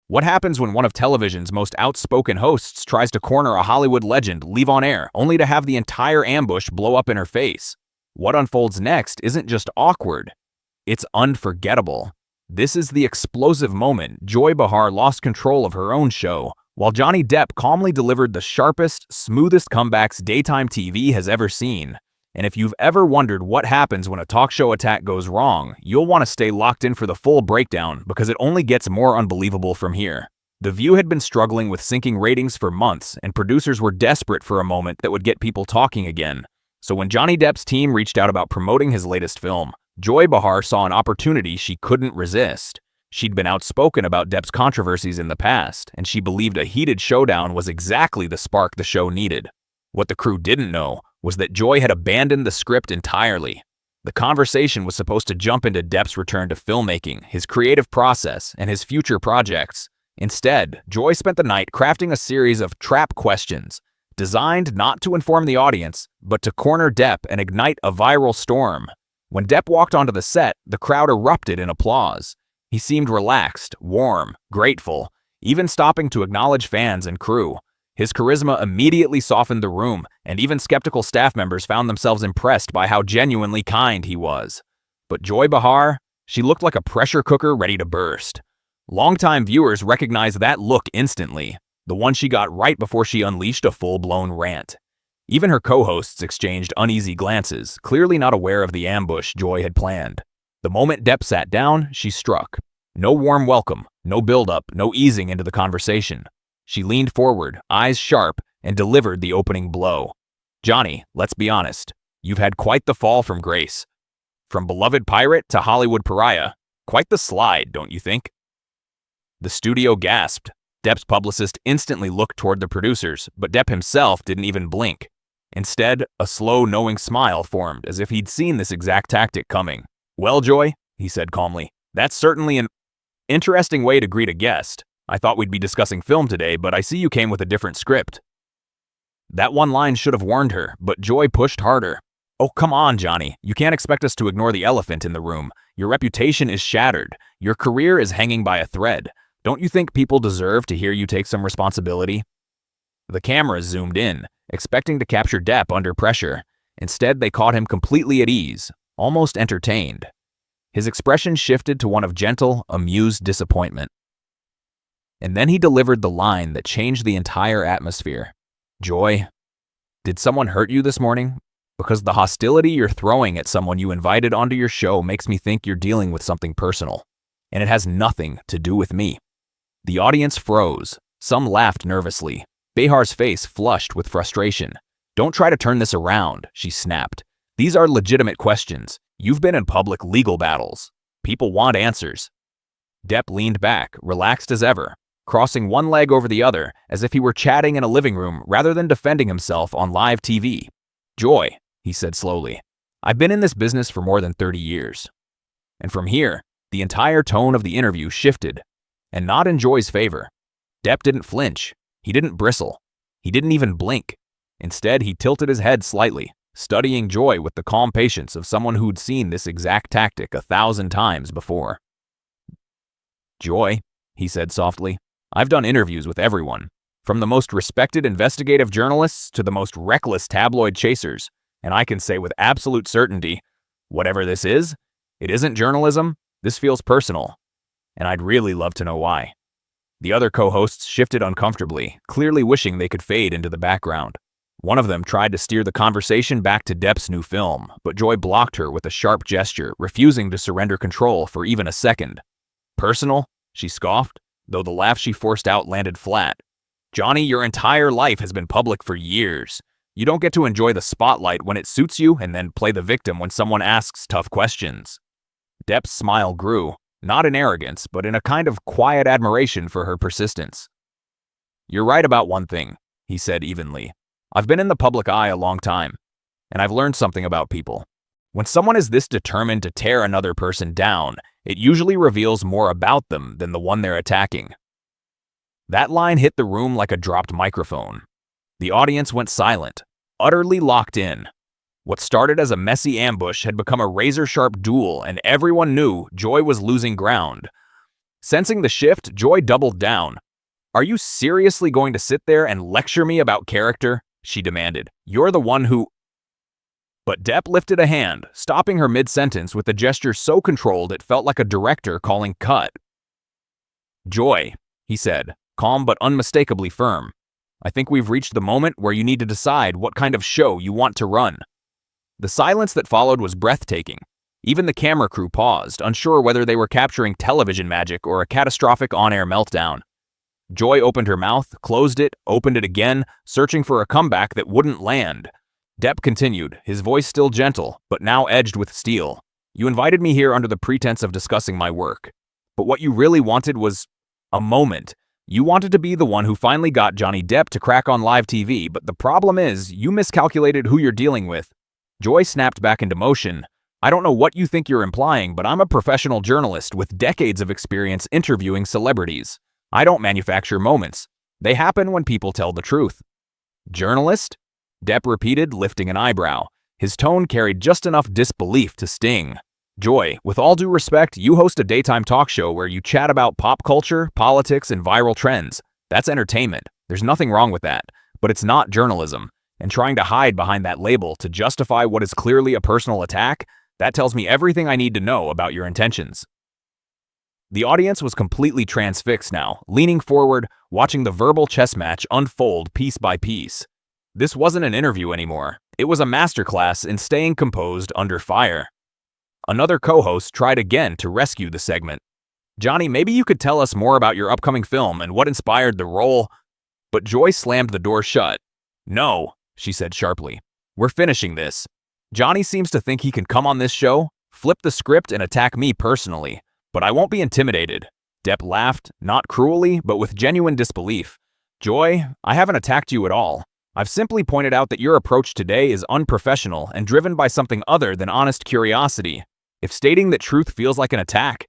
What happens when one of television's most outspoken hosts tries to corner a Hollywood legend live on air, only to have the entire ambush blow up in her face? What unfolds next isn't just awkward, it's unforgettable. This is the explosive moment Joy Behar lost control of her own show, while Johnny Depp calmly delivered the sharpest, smoothest comebacks daytime TV has ever seen. And if you've ever wondered what happens when a talk show attack goes wrong, you'll want to stay locked in for the full breakdown because it only gets more unbelievable from here. The View had been struggling with sinking ratings for months, and producers were desperate for a moment that would get people talking again. So when Johnny Depp's team reached out about promoting his latest film, Joy Behar saw an opportunity she couldn't resist. She'd been outspoken about Depp's controversies in the past, and she believed a heated showdown was exactly the spark the show needed. What the crew didn't know was that Joy had abandoned the script entirely. The conversation was supposed to jump into Depp's return to filmmaking, his creative process, and his future projects. Instead, Joy spent the night crafting a series of trap questions, designed not to inform the audience, but to corner Depp and ignite a viral storm. When Depp walked onto the set, the crowd erupted in applause. He seemed relaxed, warm, grateful, even stopping to acknowledge fans and crew. His charisma immediately softened the room, and even skeptical staff members found themselves impressed by how genuinely kind he was. But Joy Behar, she looked like a pressure cooker ready to burst. Longtime viewers recognized that look instantly, the one she got right before she unleashed a full-blown rant. Even her co-hosts exchanged uneasy glances, clearly not aware of the ambush Joy had planned. The moment Depp sat down, she struck. No warm welcome, no build-up, no easing into the conversation. She leaned forward, eyes sharp, and delivered the opening blow. Johnny, let's be honest. You've had quite the fall from grace. From beloved pirate to Hollywood pariah. Quite the slide, don't you think? The studio gasped. Depp's publicist instantly looked toward the producers, but Depp himself didn't even blink. Instead, a slow, knowing smile formed as if he'd seen this exact tactic coming. Well, Joy, he said calmly, that's certainly an interesting way to greet a guest. I thought we'd be discussing film today, but I see you came with a different script. That one line should have warned her, but Joy pushed harder. Oh, come on, Johnny. You can't expect us to ignore the elephant in the room. Your reputation is shattered. Your career is hanging by a thread. Don't you think people deserve to hear you take some responsibility? The cameras zoomed in, expecting to capture Depp under pressure. Instead, they caught him completely at ease, almost entertained. His expression shifted to one of gentle, amused disappointment. And then he delivered the line that changed the entire atmosphere. Joy, did someone hurt you this morning? Because the hostility you're throwing at someone you invited onto your show makes me think you're dealing with something personal. And it has nothing to do with me. The audience froze. Some laughed nervously. Behar's face flushed with frustration. Don't try to turn this around, she snapped. These are legitimate questions. You've been in public legal battles. People want answers. Depp leaned back, relaxed as ever, crossing one leg over the other as if he were chatting in a living room rather than defending himself on live TV. Joy, he said slowly, I've been in this business for more than 30 years. And from here, the entire tone of the interview shifted, and not in Joy's favor. Depp didn't flinch. He didn't bristle. He didn't even blink. Instead, he tilted his head slightly, studying Joy with the calm patience of someone who'd seen this exact tactic 1,000 times before. Joy, he said softly, I've done interviews with everyone, from the most respected investigative journalists to the most reckless tabloid chasers, and I can say with absolute certainty, whatever this is, it isn't journalism, this feels personal, and I'd really love to know why. The other co-hosts shifted uncomfortably, clearly wishing they could fade into the background. One of them tried to steer the conversation back to Depp's new film, but Joy blocked her with a sharp gesture, refusing to surrender control for even a second. Personal? She scoffed, though the laugh she forced out landed flat. Johnny, your entire life has been public for years. You don't get to enjoy the spotlight when it suits you and then play the victim when someone asks tough questions. Depp's smile grew, not in arrogance, but in a kind of quiet admiration for her persistence. You're right about one thing, he said evenly. I've been in the public eye a long time, and I've learned something about people. When someone is this determined to tear another person down, it usually reveals more about them than the one they're attacking. That line hit the room like a dropped microphone. The audience went silent, utterly locked in. What started as a messy ambush had become a razor-sharp duel, and everyone knew Joy was losing ground. Sensing the shift, Joy doubled down. "Are you seriously going to sit there and lecture me about character?" she demanded. "You're the one who—" But Depp lifted a hand, stopping her mid-sentence with a gesture so controlled it felt like a director calling cut. "Joy," he said, calm but unmistakably firm, "I think we've reached the moment where you need to decide what kind of show you want to run." The silence that followed was breathtaking. Even the camera crew paused, unsure whether they were capturing television magic or a catastrophic on-air meltdown. Joy opened her mouth, closed it, opened it again, searching for a comeback that wouldn't land. Depp continued, his voice still gentle, but now edged with steel. "You invited me here under the pretense of discussing my work. But what you really wanted was a moment. You wanted to be the one who finally got Johnny Depp to crack on live TV, but the problem is, you miscalculated who you're dealing with." Joy snapped back into motion. "I don't know what you think you're implying, but I'm a professional journalist with decades of experience interviewing celebrities. I don't manufacture moments. They happen when people tell the truth." "Journalist?" Depp repeated, lifting an eyebrow. His tone carried just enough disbelief to sting. "Joy, with all due respect, you host a daytime talk show where you chat about pop culture, politics, and viral trends. That's entertainment. There's nothing wrong with that. But it's not journalism. And trying to hide behind that label to justify what is clearly a personal attack, that tells me everything I need to know about your intentions." The audience was completely transfixed now, leaning forward, watching the verbal chess match unfold piece by piece. This wasn't an interview anymore. It was a masterclass in staying composed under fire. Another co-host tried again to rescue the segment. "Johnny, maybe you could tell us more about your upcoming film and what inspired the role." But Joy slammed the door shut. "No," she said sharply. "We're finishing this. Johnny seems to think he can come on this show, flip the script, and attack me personally. But I won't be intimidated." Depp laughed, not cruelly, but with genuine disbelief. "Joy, I haven't attacked you at all. I've simply pointed out that your approach today is unprofessional and driven by something other than honest curiosity. If stating that truth feels like an attack,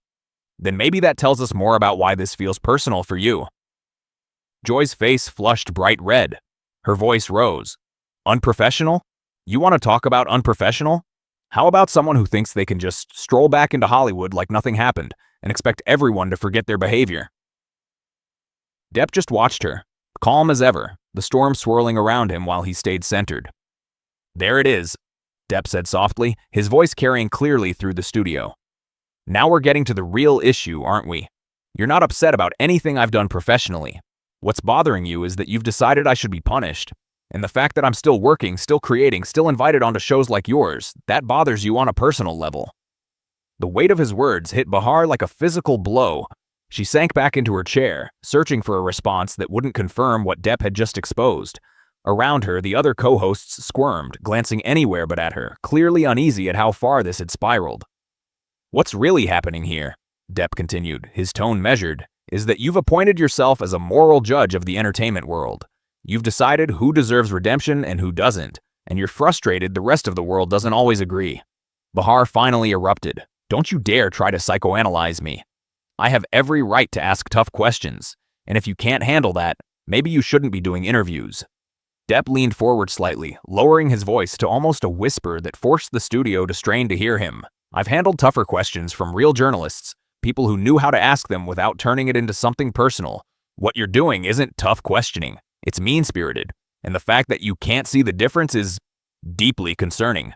then maybe that tells us more about why this feels personal for you." Joy's face flushed bright red. Her voice rose. "Unprofessional? You want to talk about unprofessional? How about someone who thinks they can just stroll back into Hollywood like nothing happened and expect everyone to forget their behavior?" Depp just watched her, calm as ever, the storm swirling around him while he stayed centered. "There it is," Depp said softly, his voice carrying clearly through the studio. "Now we're getting to the real issue, aren't we? You're not upset about anything I've done professionally. What's bothering you is that you've decided I should be punished. And the fact that I'm still working, still creating, still invited onto shows like yours, that bothers you on a personal level." The weight of his words hit Behar like a physical blow. She sank back into her chair, searching for a response that wouldn't confirm what Depp had just exposed. Around her, the other co-hosts squirmed, glancing anywhere but at her, clearly uneasy at how far this had spiraled. "What's really happening here," Depp continued, his tone measured, "is that you've appointed yourself as a moral judge of the entertainment world. You've decided who deserves redemption and who doesn't, and you're frustrated the rest of the world doesn't always agree." Behar finally erupted. "Don't you dare try to psychoanalyze me. I have every right to ask tough questions, and if you can't handle that, maybe you shouldn't be doing interviews." Depp leaned forward slightly, lowering his voice to almost a whisper that forced the studio to strain to hear him. "I've handled tougher questions from real journalists, people who knew how to ask them without turning it into something personal. What you're doing isn't tough questioning. It's mean-spirited, and the fact that you can't see the difference is deeply concerning."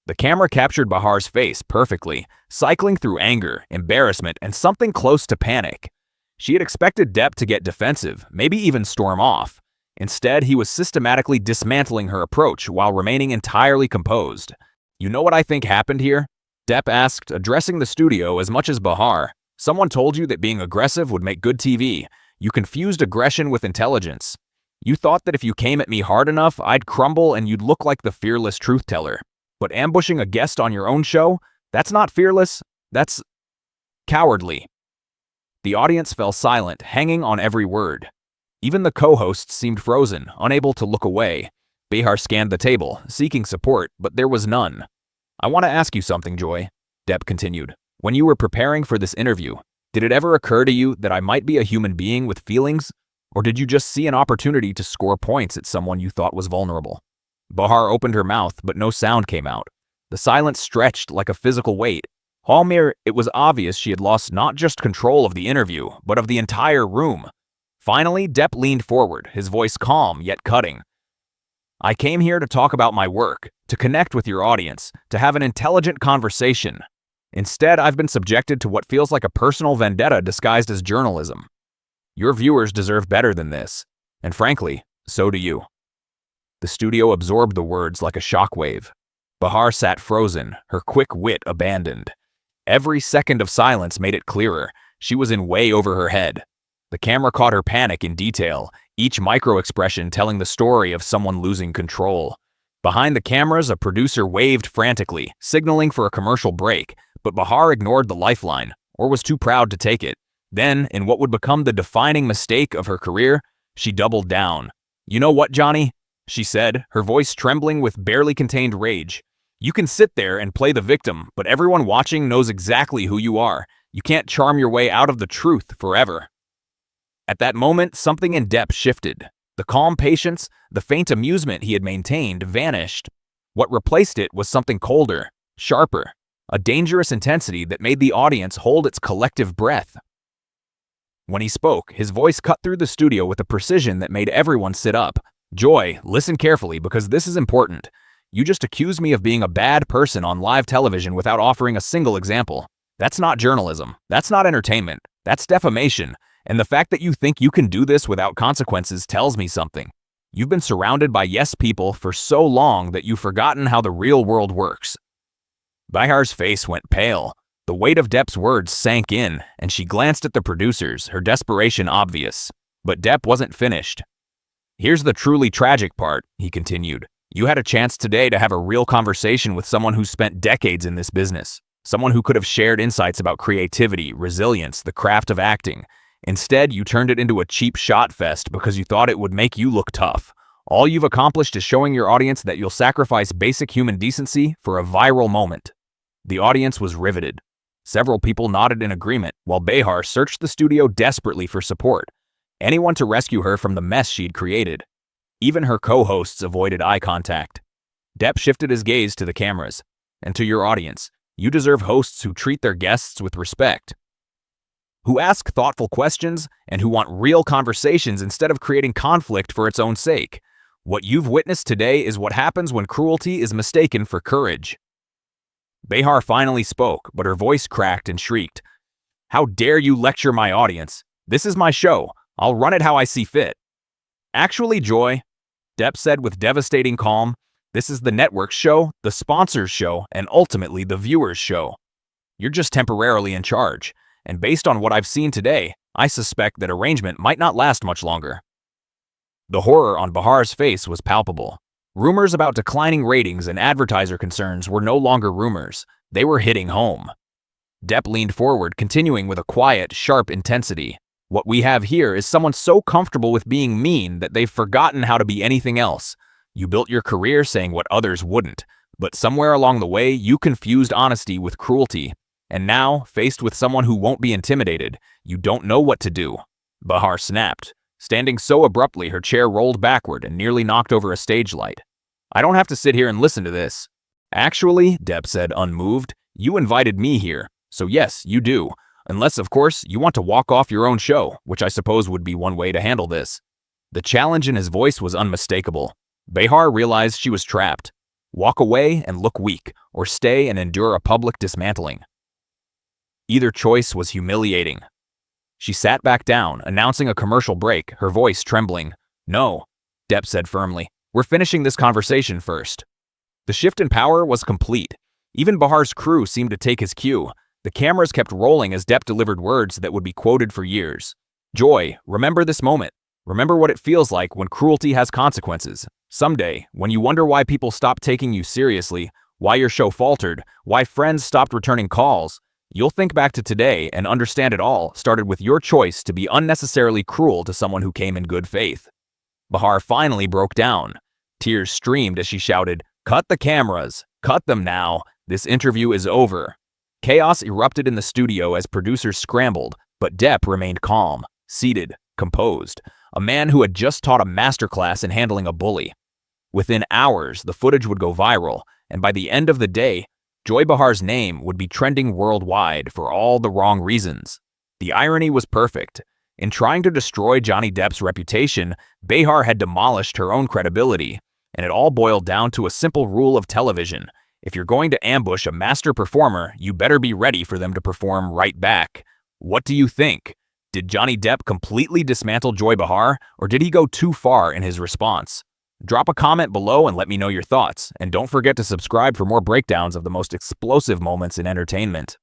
The camera captured Behar's face perfectly, cycling through anger, embarrassment, and something close to panic. She had expected Depp to get defensive, maybe even storm off. Instead, he was systematically dismantling her approach while remaining entirely composed. "You know what I think happened here?" Depp asked, addressing the studio as much as Behar. "Someone told you that being aggressive would make good TV. You confused aggression with intelligence. You thought that if you came at me hard enough, I'd crumble and you'd look like the fearless truth-teller. But ambushing a guest on your own show? That's not fearless. That's cowardly." The audience fell silent, hanging on every word. Even the co-hosts seemed frozen, unable to look away. Behar scanned the table, seeking support, but there was none. "I want to ask you something, Joy," Depp continued. "When you were preparing for this interview, did it ever occur to you that I might be a human being with feelings? Or did you just see an opportunity to score points at someone you thought was vulnerable?" Behar opened her mouth, but no sound came out. The silence stretched like a physical weight. Halmir, it was obvious she had lost not just control of the interview, but of the entire room. Finally, Depp leaned forward, his voice calm yet cutting. I came here to talk about my work, to connect with your audience, to have an intelligent conversation. Instead, I've been subjected to what feels like a personal vendetta disguised as journalism. Your viewers deserve better than this, and frankly, so do you. The studio absorbed the words like a shockwave. Behar sat frozen, her quick wit abandoned. Every second of silence made it clearer. She was in way over her head. The camera caught her panic in detail, each micro-expression telling the story of someone losing control. Behind the cameras, a producer waved frantically, signaling for a commercial break, but Behar ignored the lifeline, or was too proud to take it. Then, in what would become the defining mistake of her career, she doubled down. You know what, Johnny? She said, her voice trembling with barely contained rage. You can sit there and play the victim, but everyone watching knows exactly who you are. You can't charm your way out of the truth forever. At that moment, something in Depp shifted. The calm patience, the faint amusement he had maintained, vanished. What replaced it was something colder, sharper, a dangerous intensity that made the audience hold its collective breath. When he spoke, his voice cut through the studio with a precision that made everyone sit up. Joy, listen carefully because this is important. You just accused me of being a bad person on live television without offering a single example. That's not journalism. That's not entertainment. That's defamation. And the fact that you think you can do this without consequences tells me something. You've been surrounded by yes people for so long that you've forgotten how the real world works. Behar's face went pale. The weight of Depp's words sank in, and she glanced at the producers, her desperation obvious. But Depp wasn't finished. Here's the truly tragic part, he continued. You had a chance today to have a real conversation with someone who spent decades in this business. Someone who could have shared insights about creativity, resilience, the craft of acting. Instead, you turned it into a cheap shot fest because you thought it would make you look tough. All you've accomplished is showing your audience that you'll sacrifice basic human decency for a viral moment. The audience was riveted. Several people nodded in agreement, while Behar searched the studio desperately for support. Anyone to rescue her from the mess she'd created. Even her co-hosts avoided eye contact. Depp shifted his gaze to the cameras. And to your audience, you deserve hosts who treat their guests with respect. Who ask thoughtful questions and who want real conversations instead of creating conflict for its own sake. What you've witnessed today is what happens when cruelty is mistaken for courage. Behar finally spoke, but her voice cracked and shrieked. How dare you lecture my audience? This is my show. I'll run it how I see fit. Actually, Joy, Depp said with devastating calm, this is the network's show, the sponsor's show, and ultimately the viewer's show. You're just temporarily in charge. And based on what I've seen today, I suspect that arrangement might not last much longer. The horror on Behar's face was palpable. Rumors about declining ratings and advertiser concerns were no longer rumors. They were hitting home. Depp leaned forward, continuing with a quiet, sharp intensity. What we have here is someone so comfortable with being mean that they've forgotten how to be anything else. You built your career saying what others wouldn't, but somewhere along the way, you confused honesty with cruelty. And now, faced with someone who won't be intimidated, you don't know what to do. Behar snapped. Standing so abruptly, her chair rolled backward and nearly knocked over a stage light. I don't have to sit here and listen to this. Actually, Depp said, unmoved, you invited me here, so yes, you do. Unless, of course, you want to walk off your own show, which I suppose would be one way to handle this. The challenge in his voice was unmistakable. Behar realized she was trapped. Walk away and look weak, or stay and endure a public dismantling. Either choice was humiliating. She sat back down, announcing a commercial break, her voice trembling. No, Depp said firmly. We're finishing this conversation first. The shift in power was complete. Even Behar's crew seemed to take his cue. The cameras kept rolling as Depp delivered words that would be quoted for years. Joy, remember this moment. Remember what it feels like when cruelty has consequences. Someday, when you wonder why people stopped taking you seriously, why your show faltered, why friends stopped returning calls, you'll think back to today and understand it all started with your choice to be unnecessarily cruel to someone who came in good faith. Behar finally broke down. Tears streamed as she shouted, "Cut the cameras! Cut them now! This interview is over!" Chaos erupted in the studio as producers scrambled, but Depp remained calm, seated, composed, a man who had just taught a masterclass in handling a bully. Within hours, the footage would go viral, and by the end of the day, Joy Behar's name would be trending worldwide for all the wrong reasons. The irony was perfect. In trying to destroy Johnny Depp's reputation, Behar had demolished her own credibility, and it all boiled down to a simple rule of television. If you're going to ambush a master performer, you better be ready for them to perform right back. What do you think? Did Johnny Depp completely dismantle Joy Behar, or did he go too far in his response? Drop a comment below and let me know your thoughts, and don't forget to subscribe for more breakdowns of the most explosive moments in entertainment.